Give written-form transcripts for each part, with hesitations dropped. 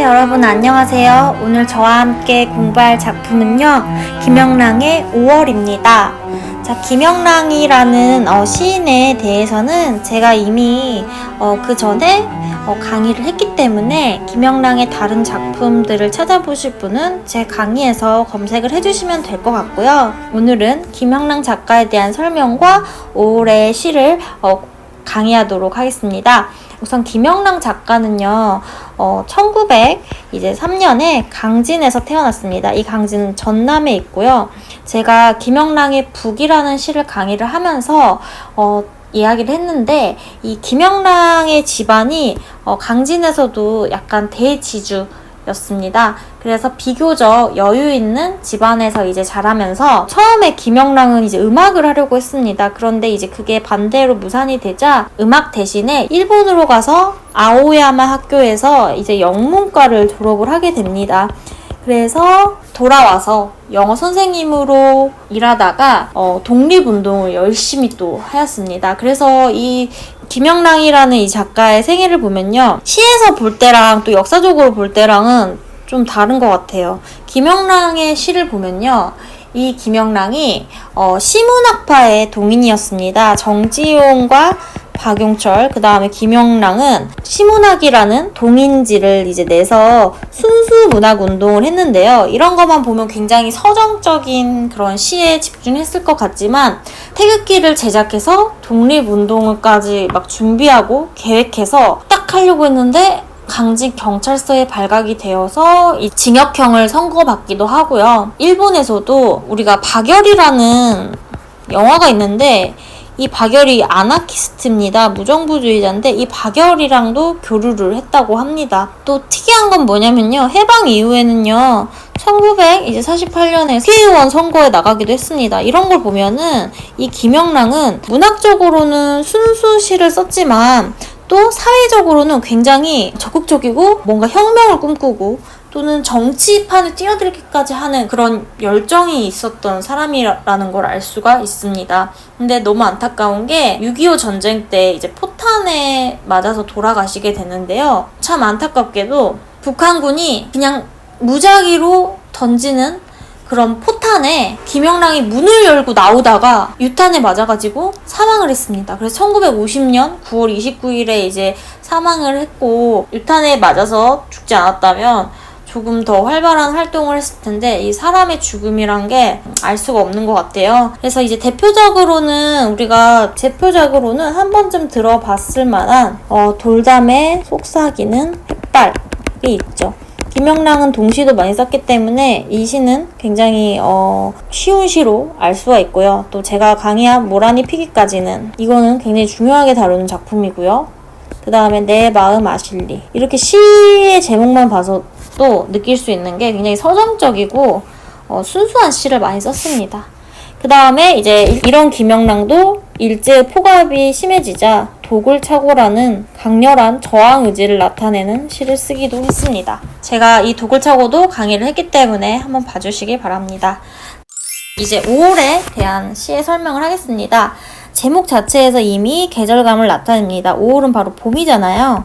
여러분 안녕하세요. 오늘 저와 함께 공부할 작품은요, 김영랑의 5월입니다. 자, 김영랑이라는 시인에 대해서는 제가 이미 그 전에 강의를 했기 때문에 김영랑의 다른 작품들을 찾아보실 분은 제 강의에서 검색을 해주시면 될 것 같고요. 오늘은 김영랑 작가에 대한 설명과 5월의 시를 강의하도록 하겠습니다. 우선 김영랑 작가는요, 1903년에 강진에서 태어났습니다. 이 강진은 전남에 있고요. 제가 김영랑의 북이라는 시를 강의를 하면서 이야기를 했는데, 이 김영랑의 집안이 강진에서도 약간 대지주였습니다. 그래서 비교적 여유 있는 집안에서 이제 자라면서 처음에 김영랑은 이제 음악을 하려고 했습니다. 그런데 이제 그게 반대로 무산이 되자 음악 대신에 일본으로 가서 아오야마 학교에서 이제 영문과를 졸업을 하게 됩니다. 그래서 돌아와서 영어 선생님으로 일하다가 독립운동을 열심히 또 하였습니다. 그래서 이 김영랑이라는 이 작가의 생애를 보면요, 시에서 볼 때랑 또 역사적으로 볼 때랑은 좀 다른 것 같아요. 김영랑의 시를 보면요, 이 김영랑이 시문학파의 동인이었습니다. 정지용과 박용철, 그 다음에 김영랑은 시문학이라는 동인지를 이제 내서 순수 문학 운동을 했는데요. 이런 것만 보면 굉장히 서정적인 그런 시에 집중했을 것 같지만, 태극기를 제작해서 독립운동을까지 막 준비하고 계획해서 딱 하려고 했는데 강진 경찰서에 발각이 되어서 이 징역형을 선고받기도 하고요. 일본에서도 우리가 박열이라는 영화가 있는데, 이 박열이 아나키스트입니다. 무정부주의자인데 이 박열이랑도 교류를 했다고 합니다. 또 특이한 건 뭐냐면요, 해방 이후에는요, 1948년에 국회의원 선거에 나가기도 했습니다. 이런 걸 보면은 이 김영랑은 문학적으로는 순수 시를 썼지만 또 사회적으로는 굉장히 적극적이고 뭔가 혁명을 꿈꾸고 또는 정치판을 뛰어들기까지 하는 그런 열정이 있었던 사람이라는 걸 알 수가 있습니다. 근데 너무 안타까운 게 6.25 전쟁 때 이제 포탄에 맞아서 돌아가시게 되는데요. 참 안타깝게도 북한군이 그냥 무작위로 던지는 그런 포탄에 김영랑이 문을 열고 나오다가 유탄에 맞아가지고 사망을 했습니다. 그래서 1950년 9월 29일에 이제 사망을 했고, 유탄에 맞아서 죽지 않았다면 조금 더 활발한 활동을 했을 텐데, 이 사람의 죽음이란 게 알 수가 없는 것 같아요. 그래서 이제 제표적으로는 한 번쯤 들어봤을 만한 돌담의 속삭이는 햇발이 있죠. 김영랑은 동시도 많이 썼기 때문에 이 시는 굉장히 쉬운 시로 알 수가 있고요. 또 제가 강의한 모라니 피기까지는 이거는 굉장히 중요하게 다루는 작품이고요. 그 다음에 내 마음 아실리, 이렇게 시의 제목만 봐서 또 느낄 수 있는 게 굉장히 서정적이고 순수한 시를 많이 썼습니다. 그 다음에 이제 이런 김영랑도 일제의 폭압이 심해지자 독을 차고라는 강렬한 저항 의지를 나타내는 시를 쓰기도 했습니다. 제가 이 독을 차고도 강의를 했기 때문에 한번 봐주시기 바랍니다. 이제 5월에 대한 시의 설명을 하겠습니다. 제목 자체에서 이미 계절감을 나타냅니다. 5월은 바로 봄이잖아요.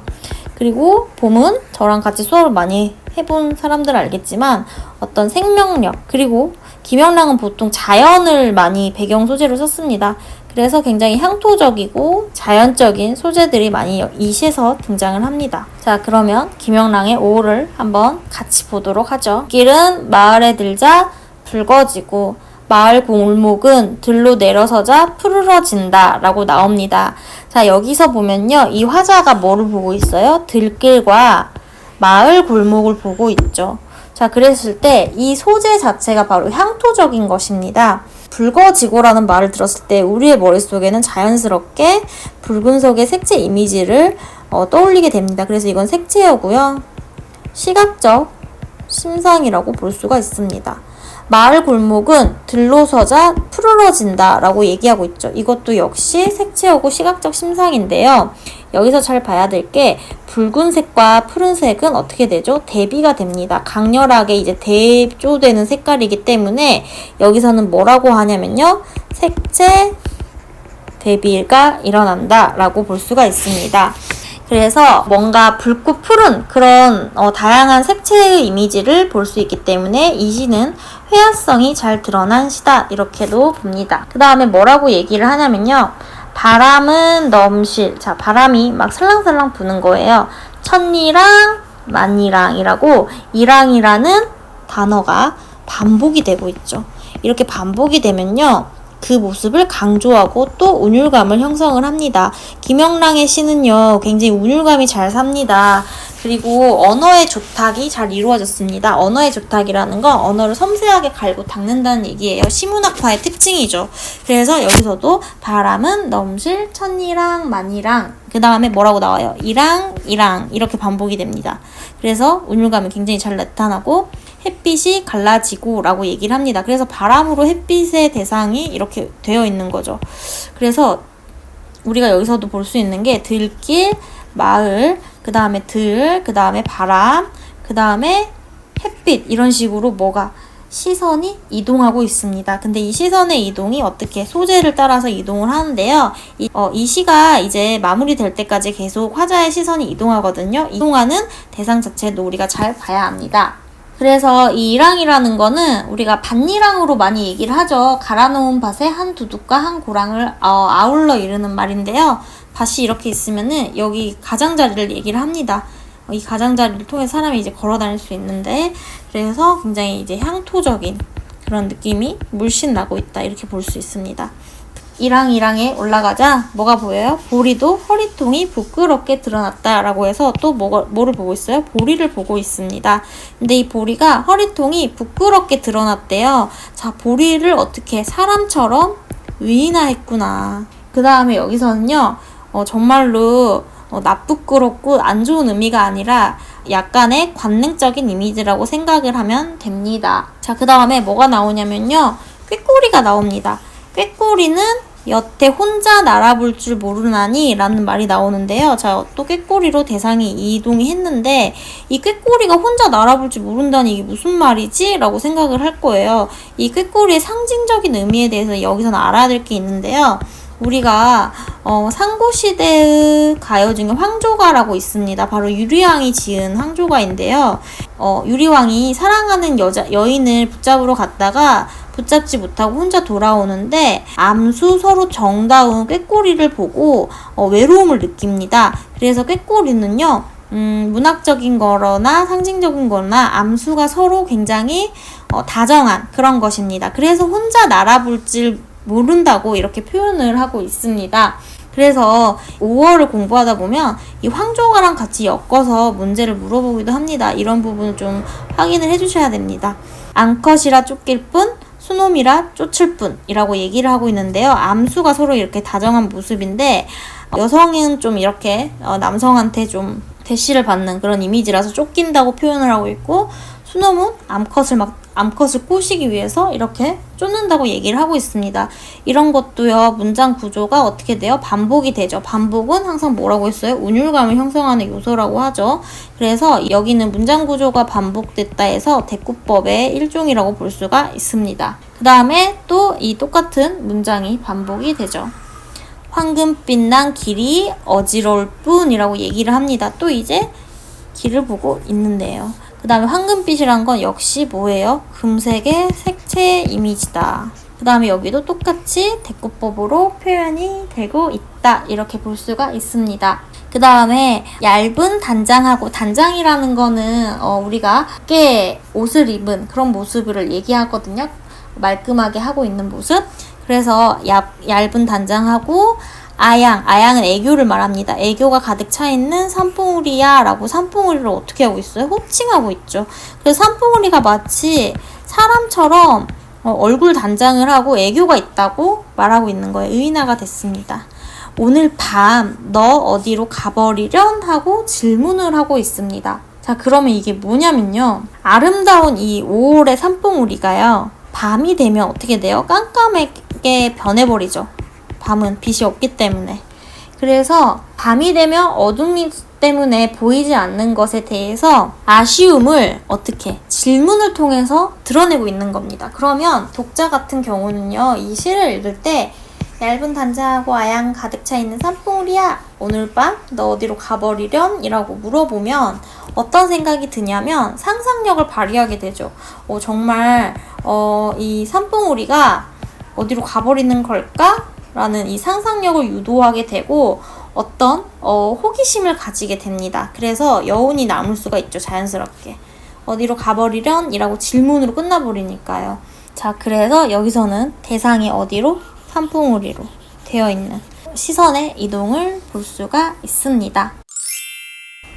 그리고 봄은 저랑 같이 수업을 많이 해본 사람들은 알겠지만 어떤 생명력, 그리고 김영랑은 보통 자연을 많이 배경 소재로 썼습니다. 그래서 굉장히 향토적이고 자연적인 소재들이 많이 이 시에서 등장을 합니다. 자, 그러면 김영랑의 5월을 한번 같이 보도록 하죠. 길은 마을에 들자 붉어지고 마을 골목은 들로 내려서자 푸르러진다 라고 나옵니다. 자, 여기서 보면요, 이 화자가 뭐를 보고 있어요? 들길과 마을 골목을 보고 있죠. 자, 그랬을 때 이 소재 자체가 바로 향토적인 것입니다. 붉어지고라는 말을 들었을 때 우리의 머릿속에는 자연스럽게 붉은색의 색채 이미지를 떠올리게 됩니다. 그래서 이건 색채여고요. 시각적 심상이라고 볼 수가 있습니다. 마을 골목은 들로서자 푸르러진다 라고 얘기하고 있죠. 이것도 역시 색채하고 시각적 심상인데요. 여기서 잘 봐야 될 게 붉은색과 푸른색은 어떻게 되죠? 대비가 됩니다. 강렬하게 이제 대조되는 색깔이기 때문에 여기서는 뭐라고 하냐면요, 색채 대비가 일어난다 라고 볼 수가 있습니다. 그래서 뭔가 붉고 푸른 그런 다양한 색채의 이미지를 볼 수 있기 때문에 이 시는 회화성이 잘 드러난 시다 이렇게도 봅니다. 그 다음에 뭐라고 얘기를 하냐면요. 바람은 넘실. 자, 바람이 막 살랑살랑 부는 거예요. 천리랑 만리랑이라고 이랑이라는 단어가 반복이 되고 있죠. 이렇게 반복이 되면요. 그 모습을 강조하고 또 운율감을 형성을 합니다. 김영랑의 시는요, 굉장히 운율감이 잘 삽니다. 그리고 언어의 조탁이 잘 이루어졌습니다. 언어의 조탁이라는 건 언어를 섬세하게 갈고 닦는다는 얘기예요. 시문학파의 특징이죠. 그래서 여기서도 바람은 넘실, 천이랑 만이랑, 그 다음에 뭐라고 나와요? 이랑, 이랑 이렇게 반복이 됩니다. 그래서 운율감이 굉장히 잘 나타나고 햇빛이 갈라지고 라고 얘기를 합니다. 그래서 바람으로 햇빛의 대상이 이렇게 되어 있는 거죠. 그래서 우리가 여기서도 볼 수 있는 게 들길, 마을, 그 다음에 들, 그 다음에 바람, 그 다음에 햇빛 이런 식으로 뭐가 시선이 이동하고 있습니다. 근데 이 시선의 이동이 어떻게 소재를 따라서 이동을 하는데요. 이 시가 이제 마무리될 때까지 계속 화자의 시선이 이동하거든요. 이동하는 대상 자체도 우리가 잘 봐야 합니다. 그래서 이 이랑이라는 거는 우리가 밭이랑으로 많이 얘기를 하죠. 갈아놓은 밭에 한 두둑과 한 고랑을 아울러 이르는 말인데요. 밭이 이렇게 있으면은 여기 가장자리를 얘기를 합니다. 이 가장자리를 통해 사람이 이제 걸어 다닐 수 있는데, 그래서 굉장히 이제 향토적인 그런 느낌이 물씬 나고 있다 이렇게 볼 수 있습니다. 이랑이랑에 올라가자 뭐가 보여요? 보리도 허리통이 부끄럽게 드러났다라고 해서 또 뭐를 보고 있어요? 보리를 보고 있습니다. 근데 이 보리가 허리통이 부끄럽게 드러났대요. 자, 보리를 어떻게 사람처럼 위인화했구나. 그 다음에 여기서는요, 정말로 나쁘끄럽고 안 좋은 의미가 아니라 약간의 관능적인 이미지라고 생각을 하면 됩니다. 자, 그 다음에 뭐가 나오냐면요, 꾀꼬리가 나옵니다. 꾀꼬리는 여태 혼자 날아볼 줄 모르나니 라는 말이 나오는데요. 자, 또 꾀꼬리로 대상이 이동이 했는데 이 꾀꼬리가 혼자 날아볼 줄 모른다니 이게 무슨 말이지? 라고 생각을 할 거예요. 이 꾀꼬리의 상징적인 의미에 대해서 여기서는 알아야 될 게 있는데요. 우리가 상고시대의 가요 중에 황조가라고 있습니다. 바로 유리왕이 지은 황조가인데요. 유리왕이 사랑하는 여인을 붙잡으러 갔다가 붙잡지 못하고 혼자 돌아오는데 암수 서로 정다운 꾀꼬리를 보고 외로움을 느낍니다. 그래서 꾀꼬리는요, 문학적인 거나 상징적인 거나 암수가 서로 굉장히 다정한 그런 것입니다. 그래서 혼자 날아볼 줄 모른다고 이렇게 표현을 하고 있습니다. 그래서 5월을 공부하다 보면 이 황조가랑 같이 엮어서 문제를 물어보기도 합니다. 이런 부분을 좀 확인을 해주셔야 됩니다. 암컷이라 쫓길 뿐, 수놈이라 쫓을 뿐이라고 얘기를 하고 있는데요. 암수가 서로 이렇게 다정한 모습인데 여성은 좀 이렇게 남성한테 좀 대시를 받는 그런 이미지라서 쫓긴다고 표현을 하고 있고, 수놈은 암컷을 꼬시기 위해서 이렇게 쫓는다고 얘기를 하고 있습니다. 이런 것도요, 문장 구조가 어떻게 돼요? 반복이 되죠. 반복은 항상 뭐라고 했어요? 운율감을 형성하는 요소라고 하죠. 그래서 여기는 문장 구조가 반복됐다 해서 대꾸법의 일종이라고 볼 수가 있습니다. 그 다음에 또 이 똑같은 문장이 반복이 되죠. 황금빛 난 길이 어지러울 뿐이라고 얘기를 합니다. 또 이제 길을 보고 있는데요. 그 다음에 황금빛이란 건 역시 뭐예요? 금색의 색채 이미지다. 그 다음에 여기도 똑같이 대꾸법으로 표현이 되고 있다 이렇게 볼 수가 있습니다. 그 다음에 얇은 단장하고, 단장이라는 거는 우리가 꽤 옷을 입은 그런 모습을 얘기하거든요. 말끔하게 하고 있는 모습. 그래서 얇은 단장하고 아양은 애교를 말합니다. 애교가 가득 차 있는 산봉우리야 라고 산봉우리를 어떻게 하고 있어요? 호칭하고 있죠. 그래서 산봉우리가 마치 사람처럼 얼굴 단장을 하고 애교가 있다고 말하고 있는 거예요. 의인화가 됐습니다. 오늘 밤 너 어디로 가버리련? 하고 질문을 하고 있습니다. 자, 그러면 이게 뭐냐면요, 아름다운 이 5월의 산봉우리가요, 밤이 되면 어떻게 돼요? 깜깜하게 변해버리죠. 밤은 빛이 없기 때문에. 그래서 밤이 되면 어둠이 때문에 보이지 않는 것에 대해서 아쉬움을 어떻게 질문을 통해서 드러내고 있는 겁니다. 그러면 독자 같은 경우는요, 이 시를 읽을 때 얇은 단자하고 아양 가득 차 있는 산봉우리야, 오늘 밤 너 어디로 가버리련? 이라고 물어보면 어떤 생각이 드냐면 상상력을 발휘하게 되죠. 정말 이 산봉우리가 어디로 가버리는 걸까? 라는 이 상상력을 유도하게 되고 어떤 호기심을 가지게 됩니다. 그래서 여운이 남을 수가 있죠. 자연스럽게. 어디로 가버리련? 이라고 질문으로 끝나버리니까요. 자, 그래서 여기서는 대상이 어디로? 산봉우리로 되어 있는 시선의 이동을 볼 수가 있습니다.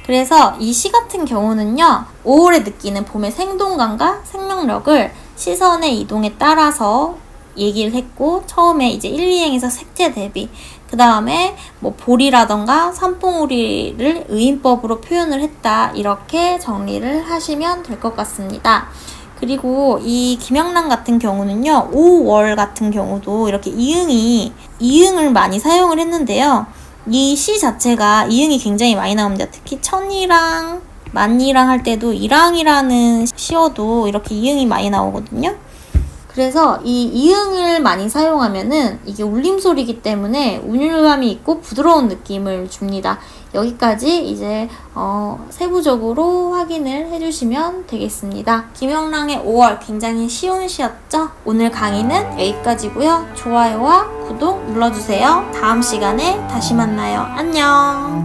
그래서 이 시 같은 경우는요, 5월에 느끼는 봄의 생동감과 생명력을 시선의 이동에 따라서 얘기를 했고, 처음에 이제 1, 2행에서 색채 대비, 그 다음에 뭐 볼이라던가 산봉우리를 의인법으로 표현을 했다, 이렇게 정리를 하시면 될 것 같습니다. 그리고 이 김영란 같은 경우는요, 5월 같은 경우도 이렇게 이응을 많이 사용을 했는데요. 이 시 자체가 이응이 굉장히 많이 나옵니다. 특히 천이랑 만이랑 할 때도 이랑이라는 시어도 이렇게 이응이 많이 나오거든요. 그래서 이 이응을 많이 사용하면은 이게 울림소리이기 때문에 운율감이 있고 부드러운 느낌을 줍니다. 여기까지 이제 세부적으로 확인을 해주시면 되겠습니다. 김영랑의 5월 굉장히 쉬운 시였죠? 오늘 강의는 여기까지고요. 좋아요와 구독 눌러주세요. 다음 시간에 다시 만나요. 안녕.